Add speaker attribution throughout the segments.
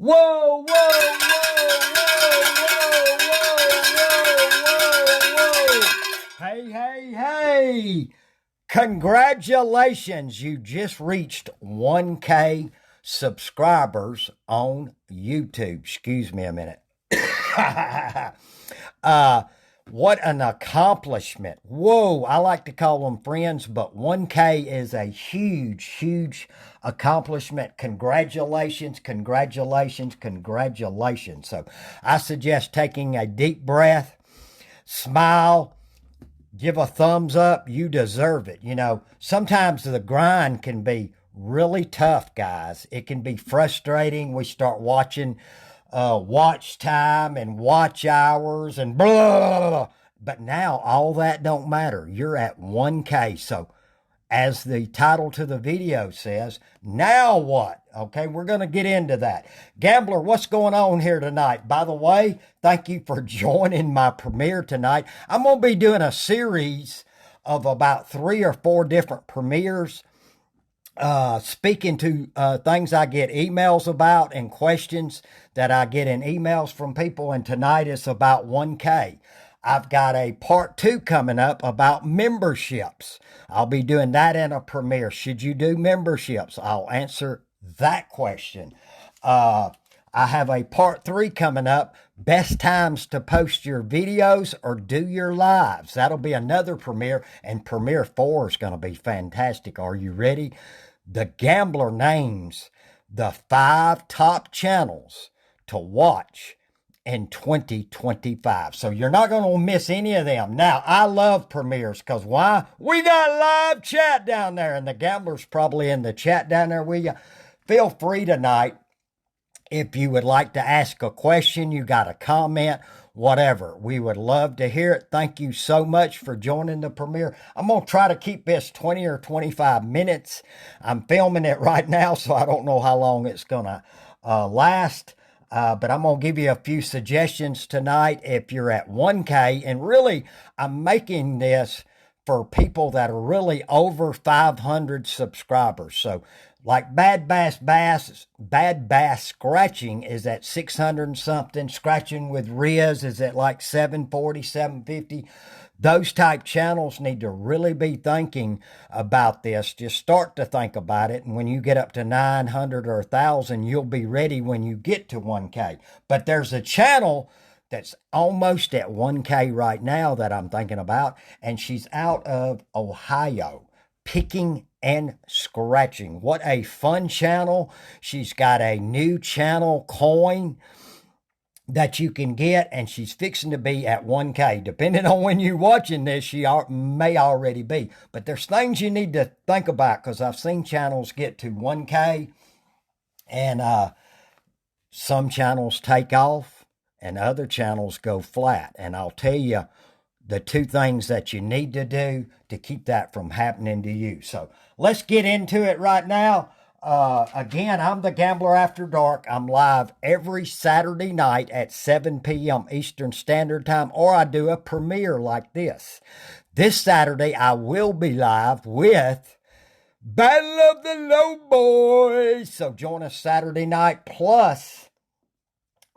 Speaker 1: Whoa, whoa, whoa, whoa, whoa, whoa, whoa, whoa, whoa. Hey, hey, hey. Congratulations. You just reached 1K subscribers on YouTube. Excuse me a minute. uh, what an accomplishment. Whoa, I like to call them friends, but 1K is a huge, huge accomplishment. Congratulations, congratulations, congratulations. So I suggest taking a deep breath, smile, give a thumbs up. You deserve it. You know, sometimes the grind can be really tough, guys. It can be frustrating. We start watching watch time and watch hours and blah, blah, blah. But now all that don't matter. You're at 1K. So as the title to the video says, now what? Okay, we're going to get into that. Gambler, what's going on here tonight? By the way, thank you for joining my premiere tonight. I'm going to be doing a series of about 3 or 4 different premieres, speaking to things I get emails about and questions that I get in emails from people. And tonight is about 1K. I've got a part 2 coming up about memberships. I'll be doing that in a premiere. Should you do memberships? I'll answer that question. I have a part 3 coming up. Best times to post your videos or do your lives. That'll be another premiere. And premiere 4 is going to be fantastic. Are you ready? The Gambler names the 5 top channels to watch in 2025. So you're not going to miss any of them. Now, I love premieres because why? We got live chat down there, and the Gambler's probably in the chat down there with you. Feel free tonight if you would like to ask a question, you got a comment, whatever. We would love to hear it. Thank you so much for joining the premiere. I'm going to try to keep this 20 or 25 minutes. I'm filming it right now, so I don't know how long it's going to last. But I'm going to give you a few suggestions tonight if you're at 1K. And really, I'm making this for people that are really over 500 subscribers. So like Bad Bass Scratching is at 600 and something. Scratching with Riz is at like 740, 750. Those type channels need to really be thinking about this. Just start to think about it. And when you get up to 900 or 1,000, you'll be ready when you get to 1K. But there's a channel that's almost at 1K right now that I'm thinking about. And she's out of Ohio, picking and scratching. What a fun channel. She's got a new channel coin that you can get, and she's fixing to be at 1K. Depending on when you're watching this, she may already be. But there's things you need to think about because I've seen channels get to 1K and some channels take off and other channels go flat. And I'll tell you the 2 things that you need to do to keep that from happening to you. So let's get into it right now. Again, I'm the Gambler After Dark. I'm live every Saturday night at 7 p.m. Eastern Standard Time, or I do a premiere like this. This Saturday, I will be live with Battle of the Low Boys. So join us Saturday night. Plus,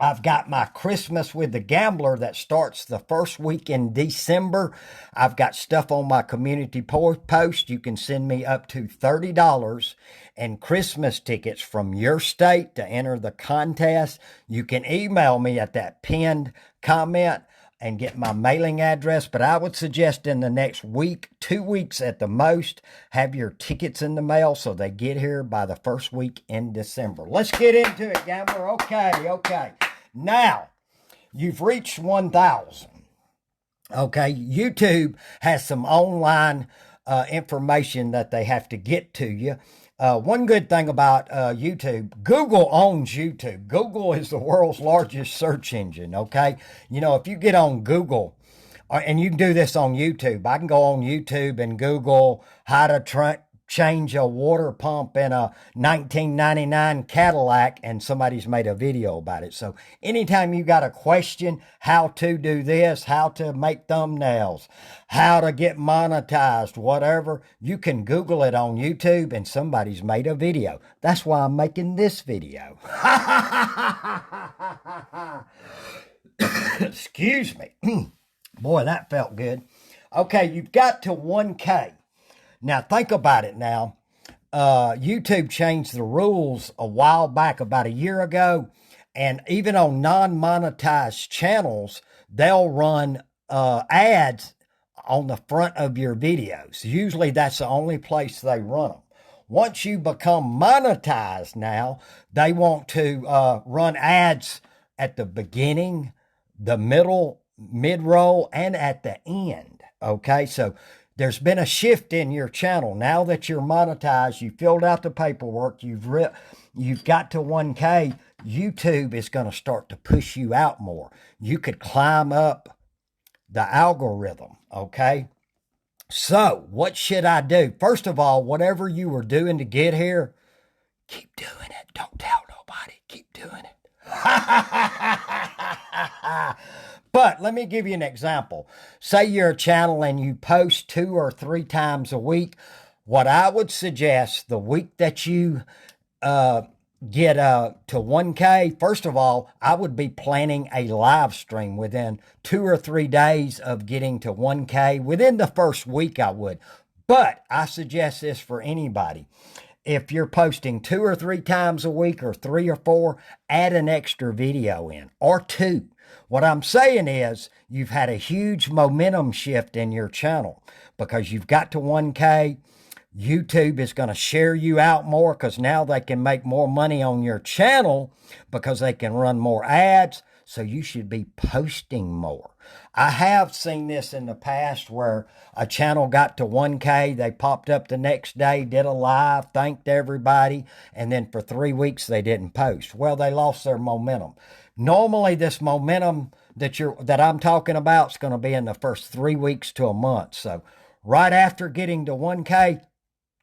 Speaker 1: I've got my Christmas with the Gambler that starts the first week in December. I've got stuff on my community post. You can send me up to $30 in Christmas tickets from your state to enter the contest. You can email me at that pinned comment and get my mailing address. But I would suggest in the next week, 2 weeks at the most, have your tickets in the mail so they get here by the first week in December. Let's get into it, Gambler. Okay. Now, you've reached 1,000. Okay, YouTube has some online information that they have to get to you. One good thing about YouTube, Google owns YouTube. Google is the world's largest search engine, okay? You know, if you get on Google, and you can do this on YouTube. I can go on YouTube and Google how to change a water pump in a 1999 Cadillac, and somebody's made a video about it. So anytime you got a question, how to do this, how to make thumbnails, how to get monetized, whatever, you can Google it on YouTube and somebody's made a video. That's why I'm making this video. Excuse me. Boy, that felt good. Okay, you've got to 1K. Now, think about it now. YouTube changed the rules a while back, about a year ago. And even on non-monetized channels, they'll run ads on the front of your videos. Usually, that's the only place they run them. Once you become monetized now, they want to run ads at the beginning, the middle, mid-roll, and at the end. Okay, so there's been a shift in your channel. Now that you're monetized, you filled out the paperwork, you've got to 1K, YouTube is going to start to push you out more. You could climb up the algorithm, okay? So what should I do? First of all, whatever you were doing to get here, keep doing it. Don't tell nobody. Keep doing it. But let me give you an example. Say you're a channel and you post 2 or 3 times a week. What I would suggest, the week that you get to 1K, first of all, I would be planning a live stream within 2 or 3 days of getting to 1K. Within the first week, I would. But I suggest this for anybody. If you're posting 2 or 3 times a week, or 3 or 4, add an extra video in, or 2. What I'm saying is you've had a huge momentum shift in your channel because you've got to 1K. YouTube is going to share you out more because now they can make more money on your channel because they can run more ads. So you should be posting more. I have seen this in the past where a channel got to 1K, they popped up the next day, did a live, thanked everybody, and then for 3 weeks they didn't post. Well, they lost their momentum. Normally, this momentum that I'm talking about is going to be in the first 3 weeks to a month. So right after getting to 1K,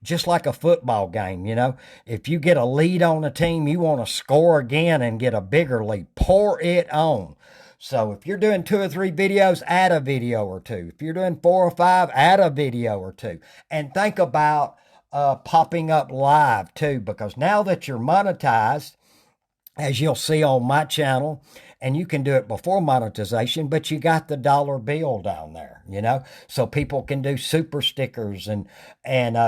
Speaker 1: just like a football game, you know, if you get a lead on a team, you want to score again and get a bigger lead. Pour it on. So if you're doing 2 or 3 videos, add a video or 2. If you're doing 4 or 5, add a video or 2. And think about popping up live too, because now that you're monetized, as you'll see on my channel, and you can do it before monetization, but you got the dollar bill down there, you know, so people can do super stickers and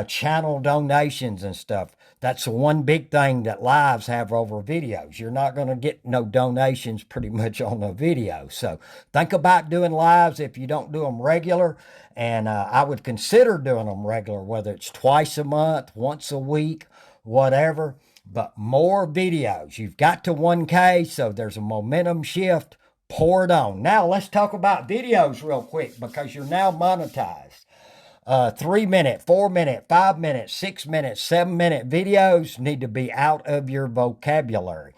Speaker 1: channel donations and stuff. That's the one big thing that lives have over videos. You're not going to get no donations pretty much on a video. So think about doing lives if you don't do them regular. And I would consider doing them regular, whether it's twice a month, once a week, whatever. But more videos. You've got to 1K, so there's a momentum shift. Pour it on. Now, let's talk about videos real quick because you're now monetized. 3-minute, 4-minute, 5-minute, 6-minute, 7-minute videos need to be out of your vocabulary.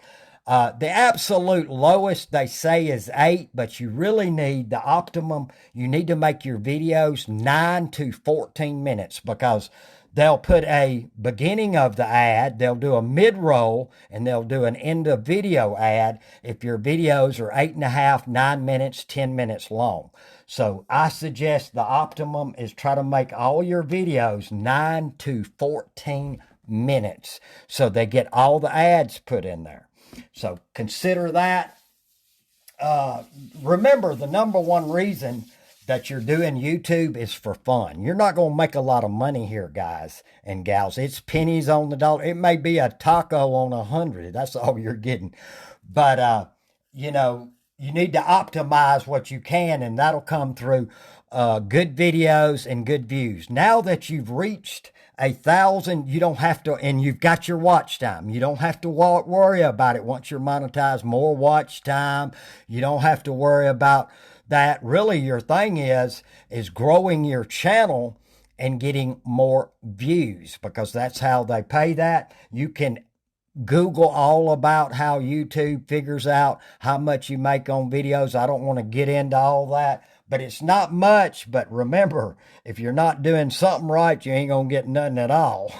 Speaker 1: The absolute lowest they say is 8, but you really need the optimum. You need to make your videos 9 to 14 minutes because they'll put a beginning of the ad, they'll do a mid-roll, and they'll do an end of video ad if your videos are 8.5, 9 minutes, 10 minutes long. So I suggest the optimum is try to make all your videos 9 to 14 minutes so they get all the ads put in there. So consider that. Remember, the number one reason that you're doing YouTube is for fun. You're not going to make a lot of money here, guys and gals. It's pennies on the dollar. It may be a taco on 100. That's all you're getting. But, you know, you need to optimize what you can, and that'll come through good videos and good views. Now that you've reached 1,000, you don't have to, and you've got your watch time. You don't have to worry about it once you're monetized. More watch time. You don't have to worry about that. Really, your thing is growing your channel and getting more views because that's how they pay that. You can Google all about how YouTube figures out how much you make on videos. I don't want to get into all that, but it's not much. But remember, if you're not doing something right, you ain't going to get nothing at all.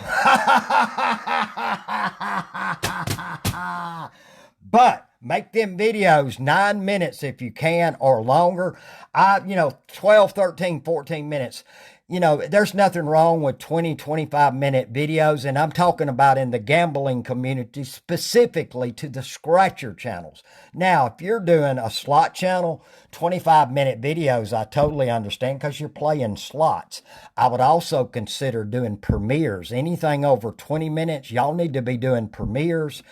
Speaker 1: But make them videos 9 minutes if you can or longer. 12, 13, 14 minutes. There's nothing wrong with 20, 25-minute videos. And I'm talking about in the gambling community, specifically to the scratcher channels. Now, if you're doing a slot channel, 25-minute videos, I totally understand because you're playing slots. I would also consider doing premieres. Anything over 20 minutes, y'all need to be doing premieres.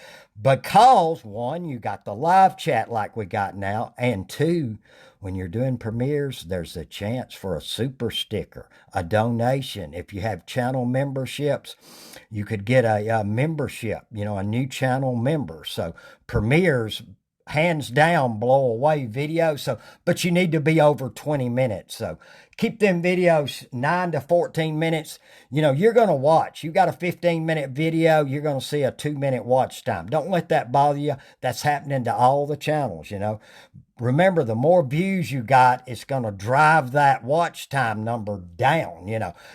Speaker 1: Because, one, you got the live chat like we got now, and two, when you're doing premieres, there's a chance for a super sticker, a donation. If you have channel memberships, you could get a membership, a new channel member. So premieres, hands down, blow away videos. But you need to be over 20 minutes. So keep them videos 9 to 14 minutes. You're going to watch. You got a 15-minute video, you're going to see a 2-minute watch time. Don't let that bother you. That's happening to all the channels, Remember, the more views you got, it's going to drive that watch time number down.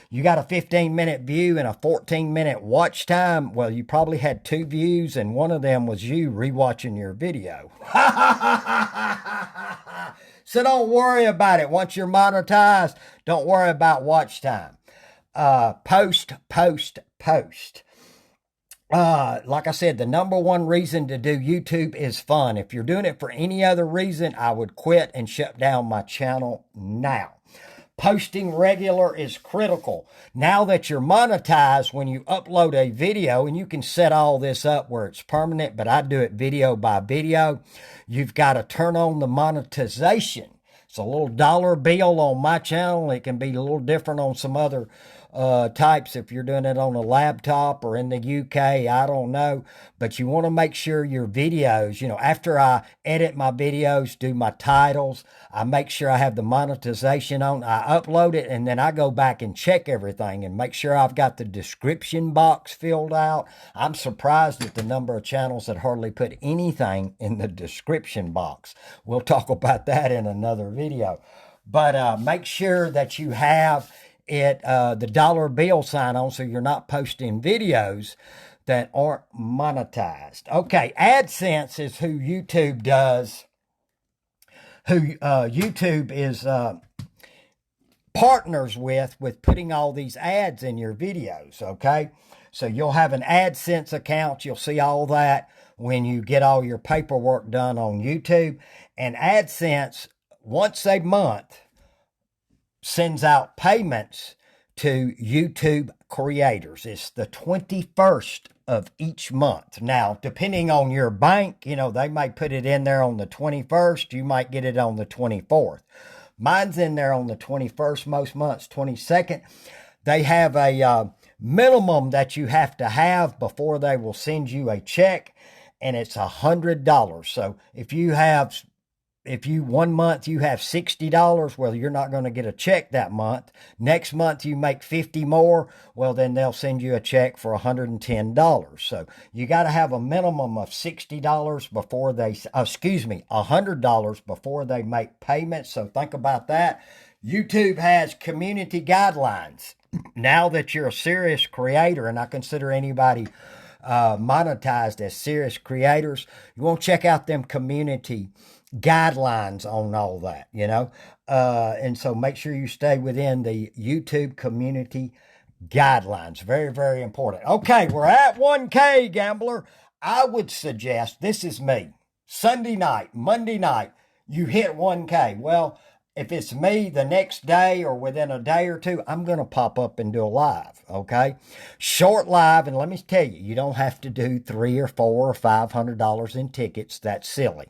Speaker 1: You got a 15-minute view and a 14-minute watch time. Well, you probably had 2 views, and one of them was you rewatching your video. So don't worry about it. Once you're monetized, don't worry about watch time. Post. Like I said, the number one reason to do YouTube is fun. If you're doing it for any other reason, I would quit and shut down my channel now. Posting regular is critical. Now that you're monetized, when you upload a video, and you can set all this up where it's permanent, but I do it video by video, you've got to turn on the monetization. It's a little dollar bill on my channel. It can be a little different on some other types if you're doing it on a laptop or in the UK, I don't know. But you want to make sure your videos, after I edit my videos, do my titles, I make sure I have the monetization on, I upload it, and then I go back and check everything and make sure I've got the description box filled out. I'm surprised at the number of channels that hardly put anything in the description box. We'll talk about that in another video. But make sure that you have the dollar bill sign on so you're not posting videos that aren't monetized. Okay, Adsense is who YouTube does, YouTube is partners with putting all these ads in your videos, okay? So you'll have an Adsense account. You'll see all that when you get all your paperwork done on YouTube. And Adsense, once a month, sends out payments to YouTube creators. It's the 21st of each month. Now, depending on your bank, they might put it in there on the 21st. You might get it on the 24th. Mine's in there on the 21st, most months, 22nd. They have a minimum that you have to have before they will send you a check, and it's $100. So if you 1 month you have $60, well, you're not going to get a check that month. Next month you make 50 more, well, then they'll send you a check for $110. So you got to have a minimum of $60 before $100 before they make payments. So think about that. YouTube has community guidelines. Now that you're a serious creator, and I consider anybody monetized as serious creators, you want to check out them community guidelines on all that, and so make sure you stay within the YouTube community guidelines. Very, very important. Okay, we're at 1K, gambler. I would suggest, this is me, Sunday night, Monday night, you hit 1K. Well, if it's me the next day or within a day or two, I'm going to pop up and do a live, okay? Short live, and let me tell you, you don't have to do $300 or $400 or $500 in tickets. That's silly.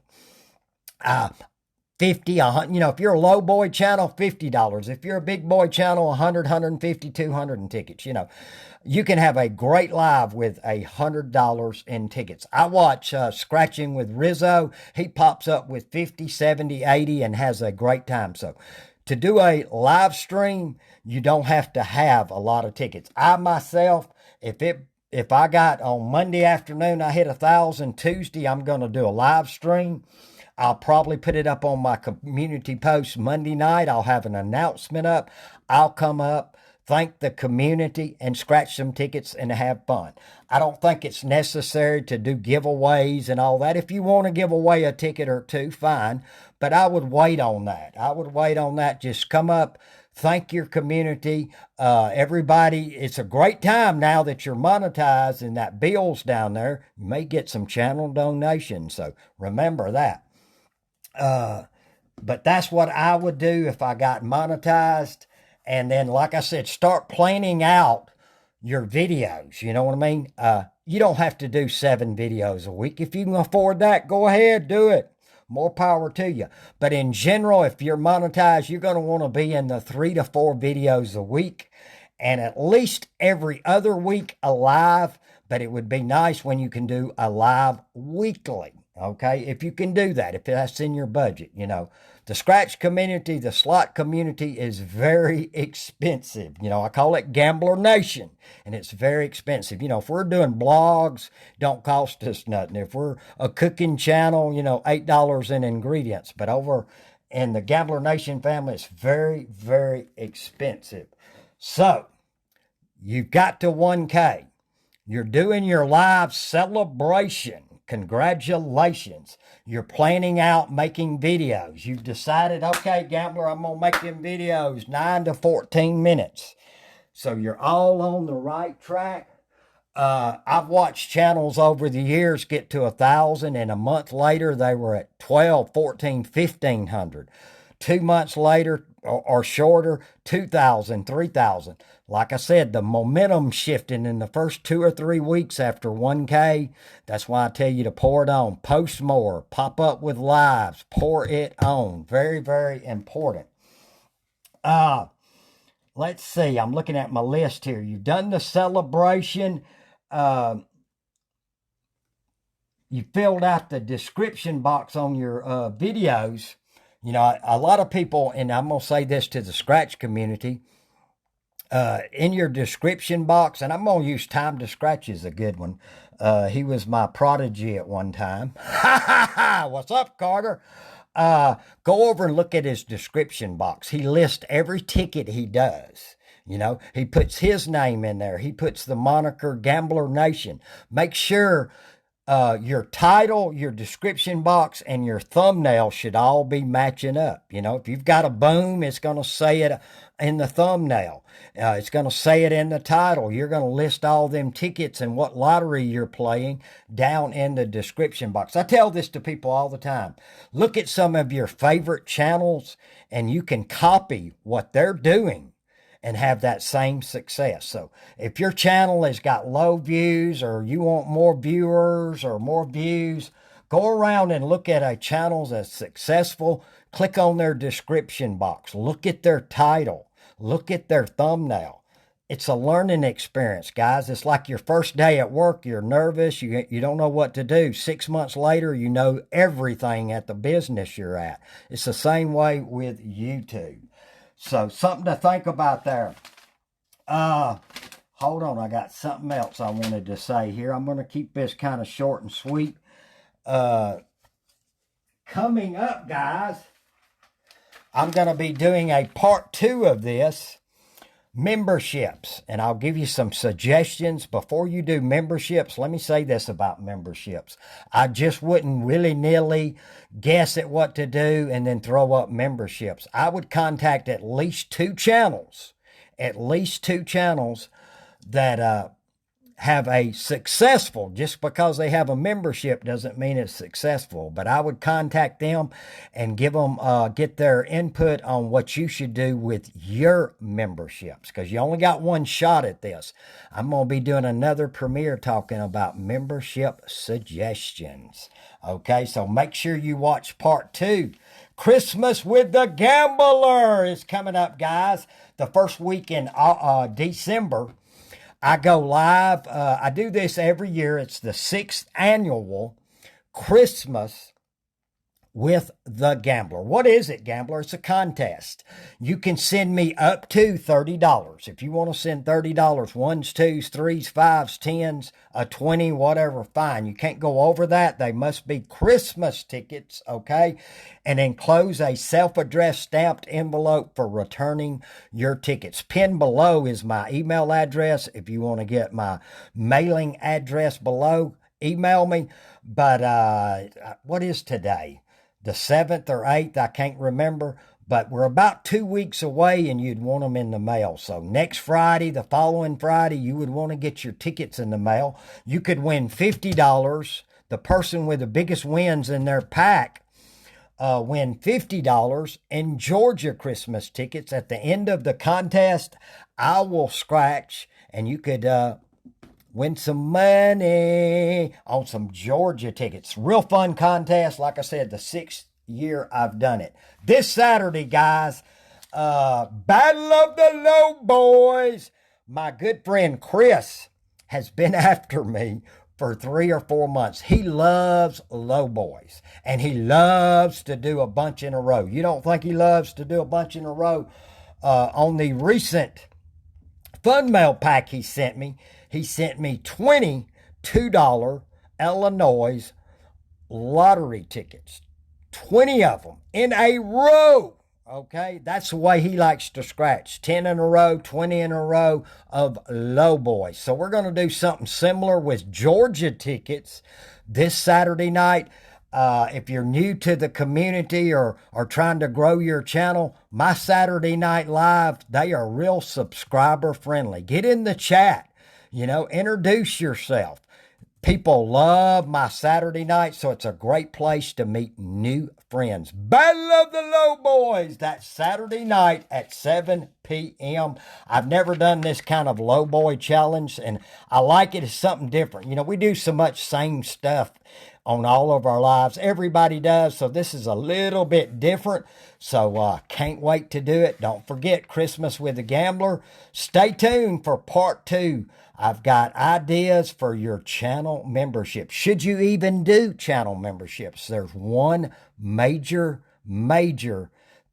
Speaker 1: 50, 100, if you're a low boy channel, $50. If you're a big boy channel, 100, 150, 200 in tickets. You can have a great live with $100 in tickets. I watch Scratching with Rizzo. He pops up with 50, 70, 80 and has a great time. So to do a live stream, you don't have to have a lot of tickets. I myself, if I got on Monday afternoon, I hit 1,000, Tuesday, I'm going to do a live stream. I'll probably put it up on my community post Monday night. I'll have an announcement up. I'll come up, thank the community, and scratch some tickets and have fun. I don't think it's necessary to do giveaways and all that. If you want to give away a ticket or two, fine. But I would wait on that. I would wait on that. Just come up, thank your community. Everybody, it's a great time now that you're monetized and that bill's down there. You may get some channel donations. So remember that. But that's what I would do if I got monetized. And then, like I said, start planning out your videos. You know what I mean? You don't have to do 7 videos a week. If you can afford that, go ahead, do it. More power to you. But in general, if you're monetized, you're going to want to be in the 3 to 4 videos a week and at least every other week a live. But it would be nice when you can do a live weekly. Okay, if you can do that, if that's in your budget, you know. The scratch community, the slot community is very expensive. You know, I call it Gambler Nation, and it's very expensive. You know, if we're doing blogs, don't cost us nothing. If we're a cooking channel, you know, $8 in ingredients. But over in the Gambler Nation family, it's very, very expensive. So, you've got to 1K. You're doing your live celebration. Congratulations. You're planning out making videos. You've decided, okay, Gambler, I'm going to make them videos 9 to 14 minutes. So you're all on the right track. I've watched channels over the years get to 1,000, and a month later they were at 12, 14, 1,500. 2 months later or shorter, 2,000, 3,000. Like I said, the momentum shifting in the first 2 or 3 weeks after 1K. That's why I tell you to pour it on. Post more. Pop up with lives. Pour it on. Very, very important. Let's see. I'm looking at my list here. You've done the celebration. You filled out the description box on your videos. You know, a lot of people, and I'm going to say this to the scratch community, in your description box, and I'm going to use Time to Scratch as a good one. He was my prodigy at one time. What's up, Carter? Go over and look at his description box. He lists every ticket he does. You know, he puts his name in there. He puts the moniker Gambler Nation. Make sure your title, your description box, and your thumbnail should all be matching up. You know, if you've got a boom, it's going to say it in the thumbnail. It's going to say it in the title. You're going to list all them tickets and what lottery you're playing down in the description box. I tell this to people all the time. Look at some of your favorite channels, and you can copy what they're doing and have that same success. So if your channel has got low views, or you want more viewers or more views, go around and look at a channel that's successful. Click on their description box. Look at their title. Look at their thumbnail. It's a learning experience, guys. It's like your first day at work. You're nervous. You don't know what to do. 6 months later, you know everything at the business you're at. It's the same way with YouTube. So something to think about there. Hold on. I got something else I wanted to say here. I'm going to keep this kind of short and sweet. Coming up, guys, I'm going to be doing a part 2 of this, memberships. And I'll give you some suggestions. Before you do memberships, let me say this about memberships. I just wouldn't willy-nilly guess at what to do and then throw up memberships. I would contact at least 2 channels that have a successful, just because they have a membership doesn't mean it's successful, but I would contact them and give them, get their input on what you should do with your memberships, because you only got one shot at this. I'm going to be doing another premiere talking about membership suggestions. Okay, so make sure you watch part 2. Christmas with the Gambler is coming up, guys. The first week in December. I go live. I do this every year. It's the 6th annual Christmas with the Gambler. What is it, Gambler? It's a contest. You can send me up to $30. If you want to send $30, ones, twos, threes, fives, tens, a 20, whatever, fine. You can't go over that. They must be Christmas tickets, okay? And enclose a self-addressed stamped envelope for returning your tickets. Pinned below is my email address. If you want to get my mailing address below, email me. But what is today? The 7th or 8th, I can't remember, but we're about 2 weeks away and you'd want them in the mail. So next Friday, the following Friday, you would want to get your tickets in the mail. You could win $50. The person with the biggest wins in their pack win $50 in Georgia Christmas tickets. At the end of the contest, I will scratch and you could win some money on some Georgia tickets. Real fun contest. Like I said, the 6th year I've done it. This Saturday, guys, Battle of the Low Boys. My good friend Chris has been after me for 3 or 4 months. He loves low boys, and he loves to do a bunch in a row. You don't think he loves to do a bunch in a row? On the recent Fun Mail pack he sent me 20 $2 Illinois lottery tickets. 20 of them in a row. Okay, that's the way he likes to scratch. 10 in a row, 20 in a row of low boys. So we're going to do something similar with Georgia tickets this Saturday night. If you're new to the community or trying to grow your channel, my Saturday Night Live, they are real subscriber friendly. Get in the chat, introduce yourself. People love my Saturday night, so it's a great place to meet new friends. Battle of the Low Boys, that Saturday night at 7 p.m. I've never done this kind of low boy challenge, and I like it as something different. We do so much same stuff on all of our lives. Everybody does, so this is a little bit different. So can't wait to do it. Don't forget Christmas with the Gambler. Stay tuned for part 2. I've got ideas for your channel membership. Should you even do channel memberships? There's one major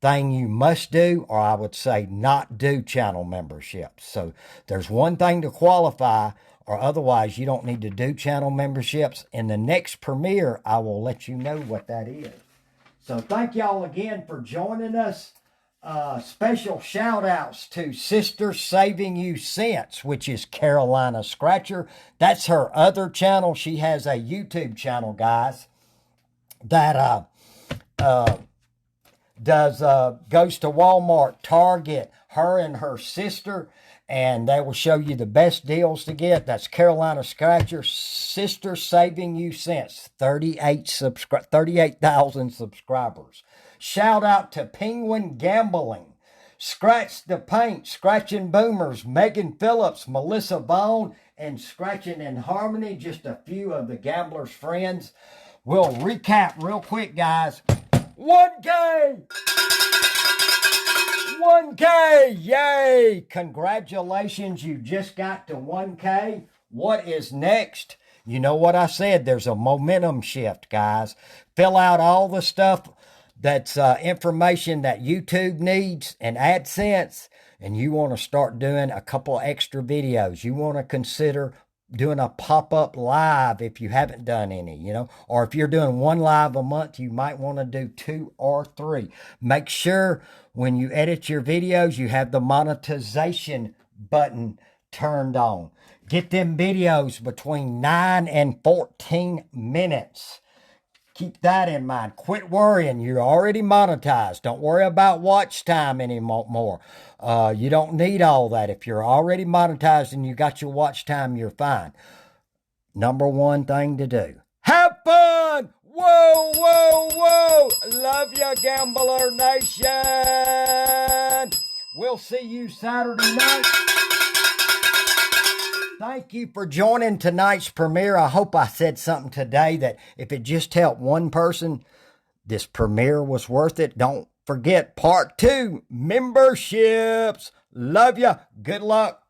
Speaker 1: thing you must do, or I would say not do channel memberships. So there's one thing to qualify, or otherwise you don't need to do channel memberships. In the next premiere, I will let you know what that is. So thank y'all again for joining us. Special shout outs to Sister Saving You Cents, which is Carolina Scratcher. That's her other channel. She has a YouTube channel, guys, that goes to Walmart, Target, her and her sister, and they will show you the best deals to get. That's Carolina Scratcher, Sister Saving You Cents, 38,000 subscribers. Shout out to Penguin Gambling, Scratch the Paint, Scratching Boomers, Megan Phillips, Melissa Vaughn, and Scratching in Harmony, just a few of the Gambler's friends. We'll recap real quick, guys. 1K! 1K! Yay! Congratulations, you just got to 1K. What is next? You know what I said, there's a momentum shift, guys. Fill out all the stuff that's information that YouTube needs and Adsense, and you want to start doing a couple extra videos. You want to consider doing a pop-up live if you haven't done any, or if you're doing 1 live a month, you might want to do 2 or 3. Make sure when you edit your videos, you have the monetization button turned on. Get them videos between 9 and 14 minutes. Keep that in mind. Quit worrying. You're already monetized. Don't worry about watch time anymore. You don't need all that. If you're already monetized and you got your watch time, you're fine. Number one thing to do. Have fun! Whoa, whoa, whoa! Love ya, Gambler Nation! We'll see you Saturday night. Thank you for joining tonight's premiere. I hope I said something today that if it just helped one person, this premiere was worth it. Don't forget part 2, memberships. Love ya. Good luck.